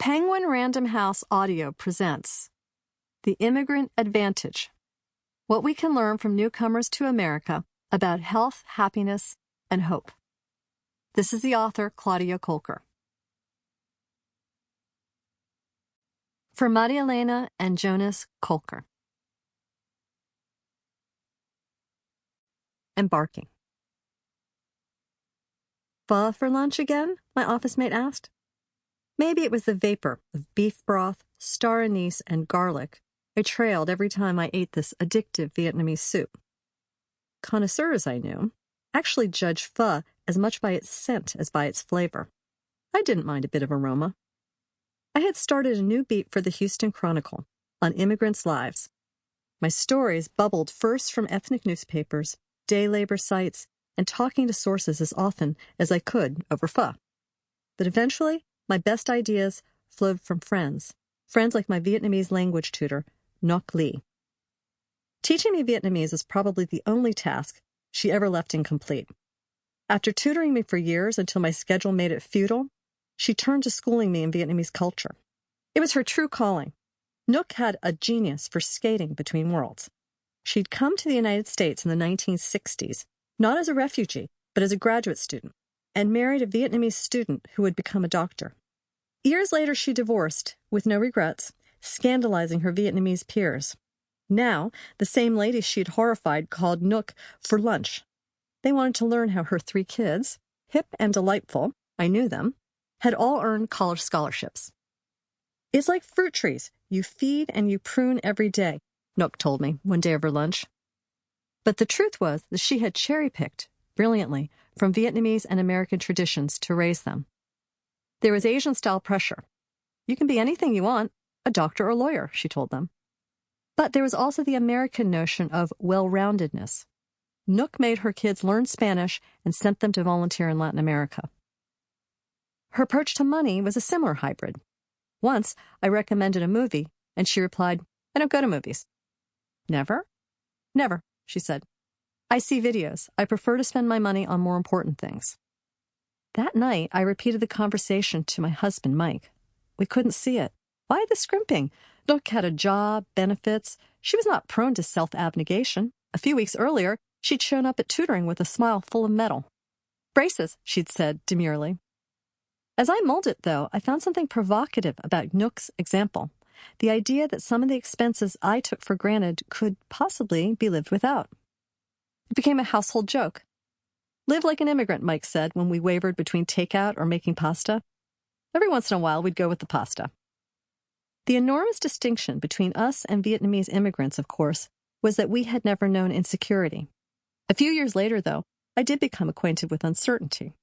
Penguin Random House Audio presents The Immigrant Advantage: What We Can Learn from Newcomers to America About Health, Happiness, and Hope. This is the author, Claudia Kolker. For Maria Elena and Jonas Kolker. Embarking. Pho for lunch again? My office mate asked. Maybe it was the vapor of beef broth, star anise, and garlic I trailed every time I ate this addictive Vietnamese soup. Connoisseurs I knew actually judged pho as much by its scent as by its flavor. I didn't mind a bit of aroma. I had started a new beat for the Houston Chronicle on immigrants' lives. My stories bubbled first from ethnic newspapers, day labor sites, and talking to sources as often as I could over pho. But eventually, my best ideas flowed from friends like my Vietnamese language tutor, Ngoc Lee. Teaching me Vietnamese is probably the only task she ever left incomplete. After tutoring me for years until my schedule made it futile, she turned to schooling me in Vietnamese culture. It was her true calling. Ngoc had a genius for skating between worlds. She'd come to the United States in the 1960s, not as a refugee, but as a graduate student, and married a Vietnamese student who would become a doctor. Years later, she divorced, with no regrets, scandalizing her Vietnamese peers. Now, the same ladies she'd horrified called Ngoc for lunch. They wanted to learn how her 3 kids, hip and delightful, I knew them, had all earned college scholarships. It's like fruit trees. You feed and you prune every day, Ngoc told me one day over lunch. But the truth was that she had cherry-picked, brilliantly, from Vietnamese and American traditions to raise them. There was Asian-style pressure. You can be anything you want, a doctor or lawyer, she told them. But there was also the American notion of well-roundedness. Ngoc made her kids learn Spanish and sent them to volunteer in Latin America. Her approach to money was a similar hybrid. Once, I recommended a movie, and she replied, "I don't go to movies." "Never?" "Never," she said. "I see videos. I prefer to spend my money on more important things." That night, I repeated the conversation to my husband, Mike. We couldn't see it. Why the scrimping? Ngoc had a job, benefits. She was not prone to self-abnegation. A few weeks earlier, she'd shown up at tutoring with a smile full of metal. "Braces," she'd said demurely. As I mulled it, though, I found something provocative about Ngoc's example. The idea that some of the expenses I took for granted could possibly be lived without. It became a household joke. "Live like an immigrant," Mike said when we wavered between takeout or making pasta. Every once in a while, we'd go with the pasta. The enormous distinction between us and Vietnamese immigrants, of course, was that we had never known insecurity. A few years later, though, I did become acquainted with uncertainty.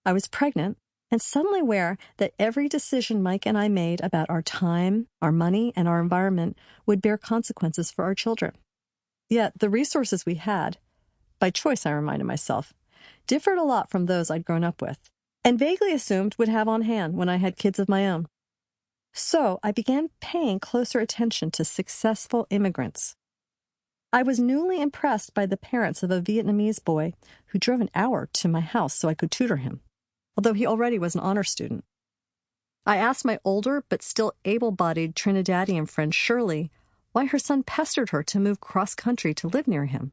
I was pregnant and suddenly aware that every decision Mike and I made about our time, our money, and our environment would bear consequences for our children. Yet the resources we had, by choice I reminded myself, differed a lot from those I'd grown up with, and vaguely assumed would have on hand when I had kids of my own. So I began paying closer attention to successful immigrants. I was newly impressed by the parents of a Vietnamese boy who drove an hour to my house so I could tutor him, although he already was an honor student. I asked my older but still able-bodied Trinidadian friend Shirley why her son pestered her to move cross-country to live near him.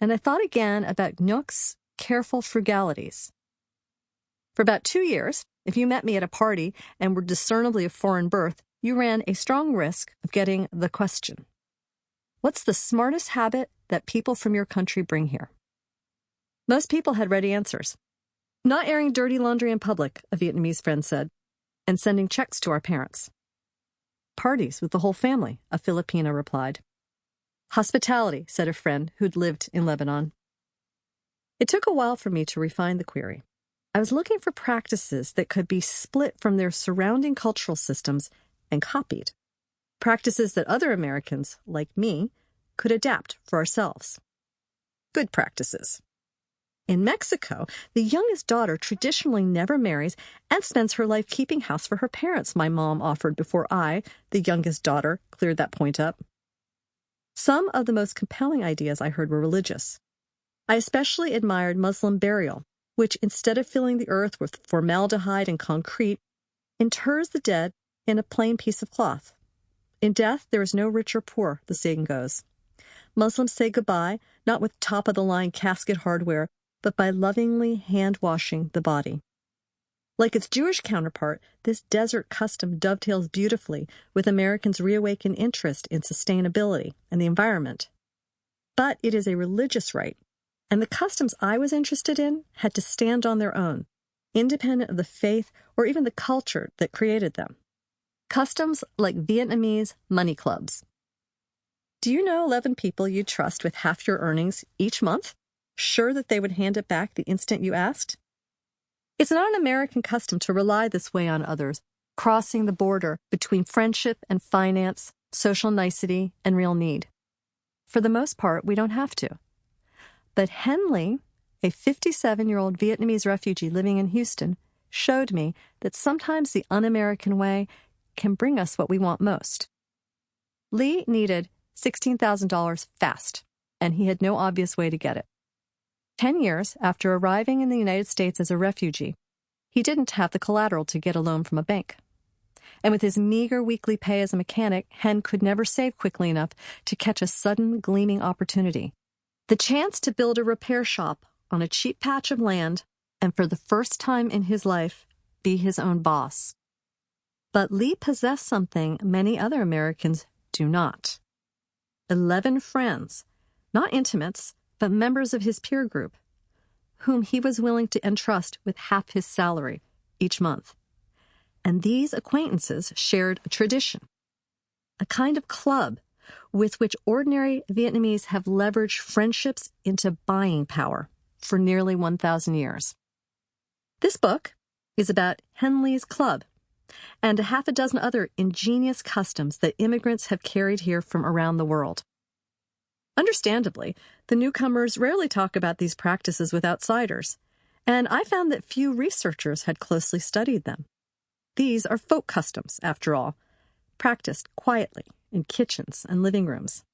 And I thought again about Ngoc's careful frugalities. For about 2 years, if you met me at a party and were discernibly of foreign birth, you ran a strong risk of getting the question, "What's the smartest habit that people from your country bring here?" Most people had ready answers. "Not airing dirty laundry in public," a Vietnamese friend said, "and sending checks to our parents." "Parties with the whole family," a Filipina replied. "Hospitality," said a friend who'd lived in Lebanon. It took a while for me to refine the query. I was looking for practices that could be split from their surrounding cultural systems and copied. Practices that other Americans, like me, could adapt for ourselves. Good practices. In Mexico, the youngest daughter traditionally never marries and spends her life keeping house for her parents, my mom offered before I, the youngest daughter, cleared that point up. Some of the most compelling ideas I heard were religious. I especially admired Muslim burial, which instead of filling the earth with formaldehyde and concrete, inters the dead in a plain piece of cloth. In death, there is no rich or poor, the saying goes. Muslims say goodbye, not with top-of-the-line casket hardware, but by lovingly hand-washing the body. Like its Jewish counterpart, this desert custom dovetails beautifully with Americans' reawakened interest in sustainability and the environment. But it is a religious rite, and the customs I was interested in had to stand on their own, independent of the faith or even the culture that created them. Customs like Vietnamese money clubs. Do you know 11 people you'd trust with half your earnings each month, sure that they would hand it back the instant you asked? It's not an American custom to rely this way on others, crossing the border between friendship and finance, social nicety, and real need. For the most part, we don't have to. But Henley, a 57-year-old Vietnamese refugee living in Houston, showed me that sometimes the un-American way can bring us what we want most. Lee needed $16,000 fast, and he had no obvious way to get it. 10 years after arriving in the United States as a refugee, he didn't have the collateral to get a loan from a bank. And with his meager weekly pay as a mechanic, Hen could never save quickly enough to catch a sudden gleaming opportunity. The chance to build a repair shop on a cheap patch of land and for the first time in his life, be his own boss. But Lee possessed something many other Americans do not. 11 friends, not intimates, but members of his peer group, whom he was willing to entrust with half his salary each month. And these acquaintances shared a tradition, a kind of club with which ordinary Vietnamese have leveraged friendships into buying power for nearly 1,000 years. This book is about Henley's club and a half a dozen other ingenious customs that immigrants have carried here from around the world. Understandably, the newcomers rarely talk about these practices with outsiders, and I found that few researchers had closely studied them. These are folk customs, after all, practiced quietly in kitchens and living rooms.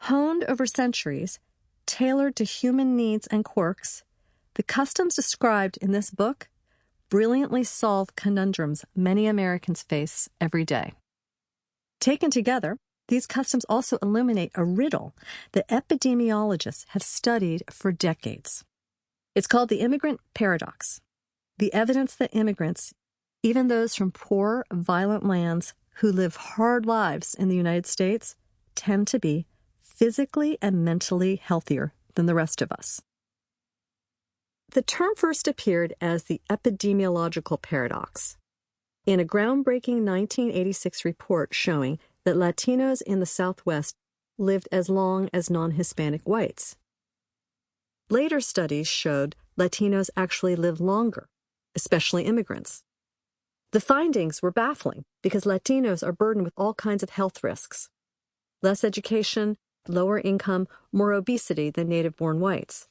Honed over centuries, tailored to human needs and quirks, the customs described in this book brilliantly solve conundrums many Americans face every day. Taken together, these customs also illuminate a riddle that epidemiologists have studied for decades. It's called the immigrant paradox, the evidence that immigrants, even those from poor, violent lands who live hard lives in the United States, tend to be physically and mentally healthier than the rest of us. The term first appeared as the epidemiological paradox in a groundbreaking 1986 report showing that Latinos in the Southwest lived as long as non-Hispanic whites. Later studies showed Latinos actually live longer, especially immigrants. The findings were baffling because Latinos are burdened with all kinds of health risks: less education, lower income, more obesity than native-born whites.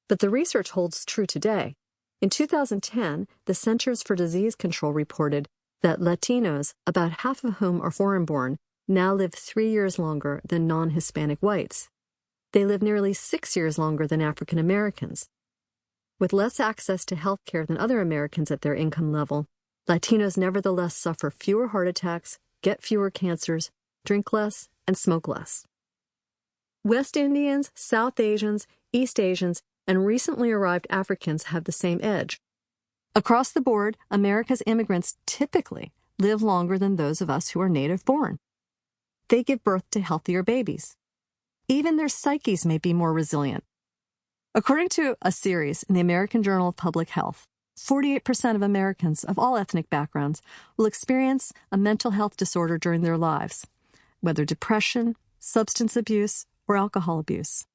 But the research holds true today. In 2010, the Centers for Disease Control reported that Latinos, about half of whom are foreign-born, now live 3 years longer than non-Hispanic whites. They live nearly 6 years longer than African Americans. With less access to health care than other Americans at their income level, Latinos nevertheless suffer fewer heart attacks, get fewer cancers, drink less, and smoke less. West Indians, South Asians, East Asians, and recently arrived Africans have the same edge. Across the board, America's immigrants typically live longer than those of us who are native-born. They give birth to healthier babies. Even their psyches may be more resilient. According to a series in the American Journal of Public Health, 48% of Americans of all ethnic backgrounds will experience a mental health disorder during their lives, whether depression, substance abuse, or alcohol abuse.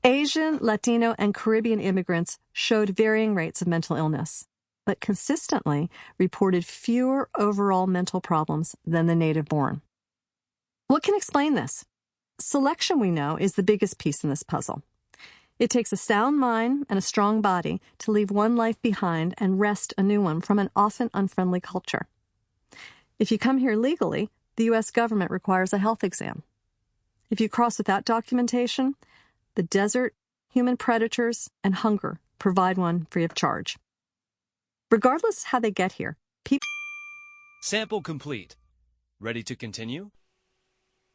Asian, Latino, and Caribbean immigrants showed varying rates of mental illness, but consistently reported fewer overall mental problems than the native-born. What can explain this? Selection, we know, is the biggest piece in this puzzle. It takes a sound mind and a strong body to leave one life behind and wrest a new one from an often unfriendly culture. If you come here legally, the U.S. government requires a health exam. If you cross without documentation, the desert, human predators, and hunger provide one free of charge. Regardless how they get here, People. Sample complete. Ready to continue?